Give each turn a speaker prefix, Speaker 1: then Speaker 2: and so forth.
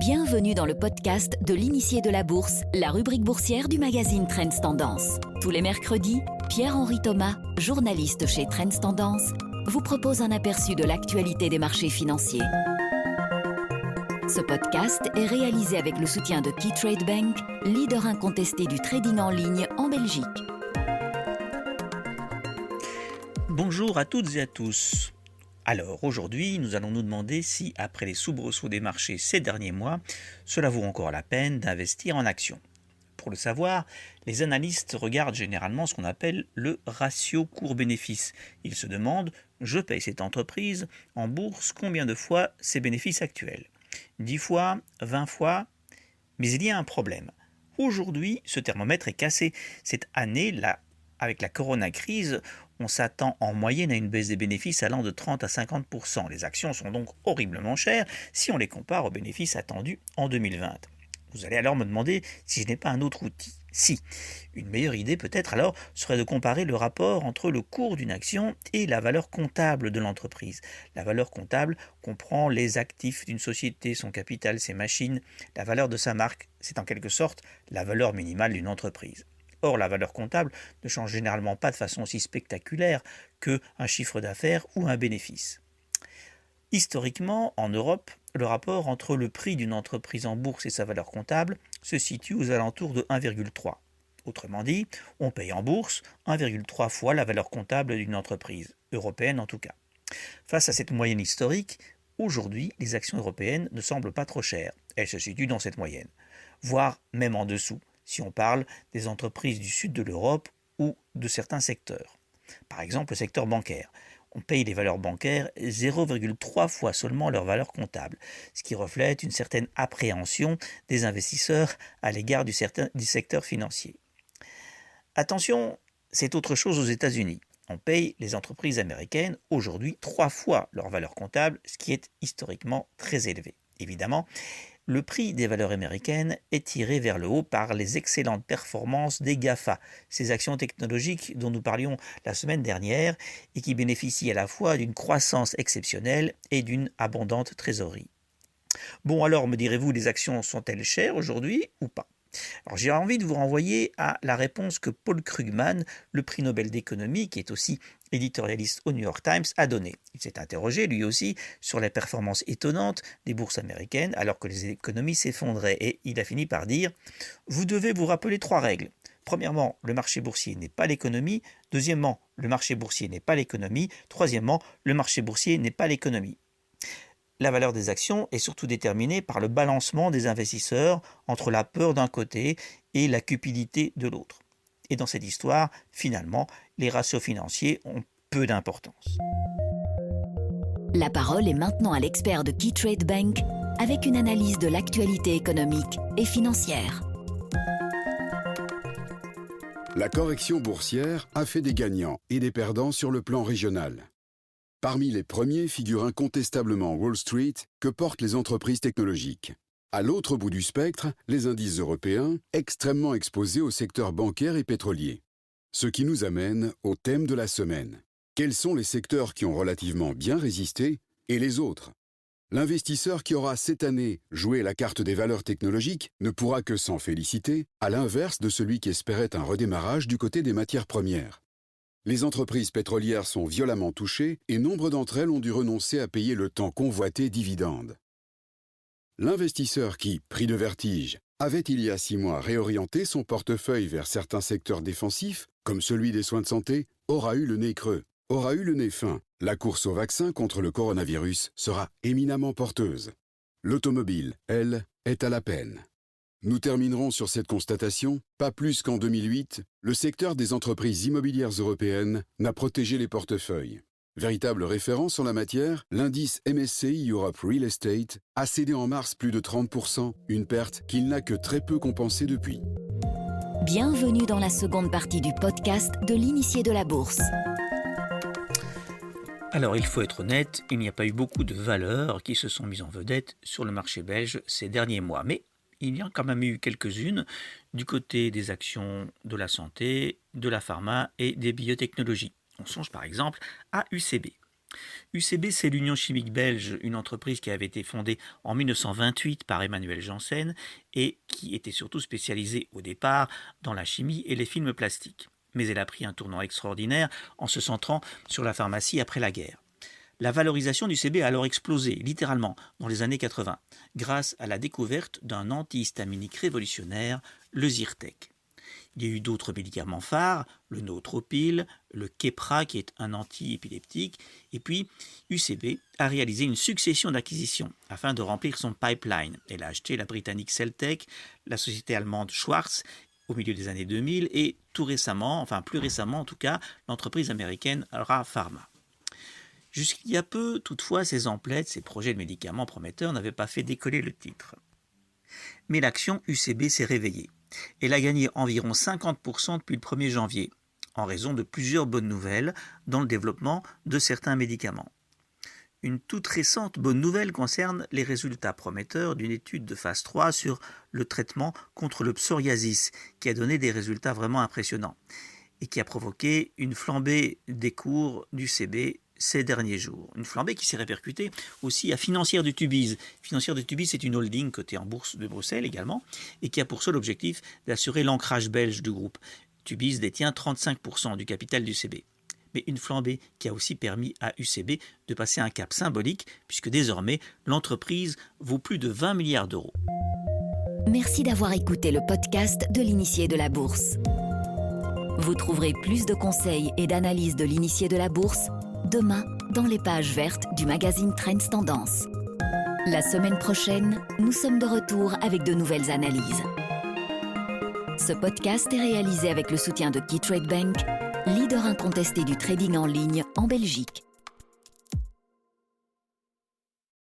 Speaker 1: Bienvenue dans le podcast de l'initié de la bourse, la rubrique boursière du magazine Trends Tendance. Tous les mercredis, Pierre-Henri Thomas, journaliste chez Trends Tendance, vous propose un aperçu de l'actualité des marchés financiers. Ce podcast est réalisé avec le soutien de Keytrade Bank, leader incontesté du trading en ligne en Belgique.
Speaker 2: Bonjour à toutes et à tous. Alors aujourd'hui, nous allons nous demander si, après les soubresauts des marchés ces derniers mois, cela vaut encore la peine d'investir en actions. Pour le savoir, les analystes regardent généralement ce qu'on appelle le ratio cours-bénéfice. Ils se demandent, je paye cette entreprise en bourse combien de fois ses bénéfices actuels ? 10 fois, 20 fois ? Mais il y a un problème. Aujourd'hui, ce thermomètre est cassé. Cette année, avec la corona-crise, on s'attend en moyenne à une baisse des bénéfices allant de 30 à 50%. Les actions sont donc horriblement chères si on les compare aux bénéfices attendus en 2020. Vous allez alors me demander si je n'ai pas un autre outil. Si. Une meilleure idée peut-être alors serait de comparer le rapport entre le cours d'une action et la valeur comptable de l'entreprise. La valeur comptable comprend les actifs d'une société, son capital, ses machines, la valeur de sa marque. C'est en quelque sorte la valeur minimale d'une entreprise. Or, la valeur comptable ne change généralement pas de façon aussi spectaculaire qu'un chiffre d'affaires ou un bénéfice. Historiquement, en Europe, le rapport entre le prix d'une entreprise en bourse et sa valeur comptable se situe aux alentours de 1,3. Autrement dit, on paye en bourse 1,3 fois la valeur comptable d'une entreprise, européenne en tout cas. Face à cette moyenne historique, aujourd'hui, les actions européennes ne semblent pas trop chères. Elles se situent dans cette moyenne, voire même en dessous, si on parle des entreprises du sud de l'Europe ou de certains secteurs. Par exemple, le secteur bancaire. On paye les valeurs bancaires 0,3 fois seulement leur valeur comptable, ce qui reflète une certaine appréhension des investisseurs à l'égard du secteur financier. Attention, c'est autre chose aux États-Unis. On paye les entreprises américaines aujourd'hui 3 fois leur valeur comptable, ce qui est historiquement très élevé. Évidemment, le prix des valeurs américaines est tiré vers le haut par les excellentes performances des GAFA, ces actions technologiques dont nous parlions la semaine dernière et qui bénéficient à la fois d'une croissance exceptionnelle et d'une abondante trésorerie. Bon alors, me direz-vous, les actions sont-elles chères aujourd'hui ou pas ? Alors j'ai envie de vous renvoyer à la réponse que Paul Krugman, le prix Nobel d'économie, qui est aussi éditorialiste au New York Times, a donnée. Il s'est interrogé lui aussi sur la performance étonnante des bourses américaines alors que les économies s'effondraient et il a fini par dire « Vous devez vous rappeler 3 règles. Premièrement, le marché boursier n'est pas l'économie. Deuxièmement, le marché boursier n'est pas l'économie. Troisièmement, le marché boursier n'est pas l'économie. » La valeur des actions est surtout déterminée par le balancement des investisseurs entre la peur d'un côté et la cupidité de l'autre. Et dans cette histoire, finalement, les ratios financiers ont peu d'importance.
Speaker 1: La parole est maintenant à l'expert de Keytrade Bank avec une analyse de l'actualité économique et financière.
Speaker 3: La correction boursière a fait des gagnants et des perdants sur le plan régional. Parmi les premiers figure incontestablement Wall Street que portent les entreprises technologiques. À l'autre bout du spectre, les indices européens, extrêmement exposés au secteur bancaire et pétrolier. Ce qui nous amène au thème de la semaine. Quels sont les secteurs qui ont relativement bien résisté et les autres ? L'investisseur qui aura cette année joué la carte des valeurs technologiques ne pourra que s'en féliciter, à l'inverse de celui qui espérait un redémarrage du côté des matières premières. Les entreprises pétrolières sont violemment touchées et nombre d'entre elles ont dû renoncer à payer le tant convoité dividende. L'investisseur qui, pris de vertige, avait il y a 6 mois réorienté son portefeuille vers certains secteurs défensifs, comme celui des soins de santé, aura eu le nez creux, aura eu le nez fin. La course au vaccin contre le coronavirus sera éminemment porteuse. L'automobile, elle, est à la peine. Nous terminerons sur cette constatation. Pas plus qu'en 2008, le secteur des entreprises immobilières européennes n'a protégé les portefeuilles. Véritable référence en la matière, l'indice MSCI Europe Real Estate a cédé en mars plus de 30%, une perte qu'il n'a que très peu compensée depuis.
Speaker 1: Bienvenue dans la seconde partie du podcast de l'initié de la bourse.
Speaker 2: Alors il faut être honnête, il n'y a pas eu beaucoup de valeurs qui se sont mises en vedette sur le marché belge ces derniers mois, mais il y en a quand même eu quelques-unes du côté des actions de la santé, de la pharma et des biotechnologies. On songe par exemple à UCB. UCB, c'est l'Union chimique belge, une entreprise qui avait été fondée en 1928 par Emmanuel Janssen et qui était surtout spécialisée au départ dans la chimie et les films plastiques. Mais elle a pris un tournant extraordinaire en se centrant sur la pharmacie après la guerre. La valorisation du CB a alors explosé, littéralement, dans les années 80, grâce à la découverte d'un antihistaminique révolutionnaire, le Zyrtec. Il y a eu d'autres médicaments phares, le Notropil, le Keppra qui est un antiépileptique, et puis UCB a réalisé une succession d'acquisitions afin de remplir son pipeline. Elle a acheté la britannique Celtec, la société allemande Schwarz au milieu des années 2000 et tout récemment, enfin plus récemment en tout cas, l'entreprise américaine Ra Pharma. Jusqu'il y a peu, toutefois, ces emplettes, ces projets de médicaments prometteurs n'avaient pas fait décoller le titre. Mais l'action UCB s'est réveillée. Elle a gagné environ 50% depuis le 1er janvier, en raison de plusieurs bonnes nouvelles dans le développement de certains médicaments. Une toute récente bonne nouvelle concerne les résultats prometteurs d'une étude de phase 3 sur le traitement contre le psoriasis, qui a donné des résultats vraiment impressionnants et qui a provoqué une flambée des cours d'UCB ces derniers jours. Une flambée qui s'est répercutée aussi à Financière du Tubize. Financière du Tubize, c'est une holding cotée en bourse de Bruxelles également et qui a pour seul objectif d'assurer l'ancrage belge du groupe. Tubize détient 35% du capital d'UCB. Mais une flambée qui a aussi permis à UCB de passer un cap symbolique puisque désormais l'entreprise vaut plus de 20 milliards d'euros.
Speaker 1: Merci d'avoir écouté le podcast de l'Initié de la Bourse. Vous trouverez plus de conseils et d'analyses de l'Initié de la Bourse demain dans les pages vertes du magazine Trends Tendance. La semaine prochaine, nous sommes de retour avec de nouvelles analyses. Ce podcast est réalisé avec le soutien de KeyTrade Bank, leader incontesté du trading en ligne en Belgique.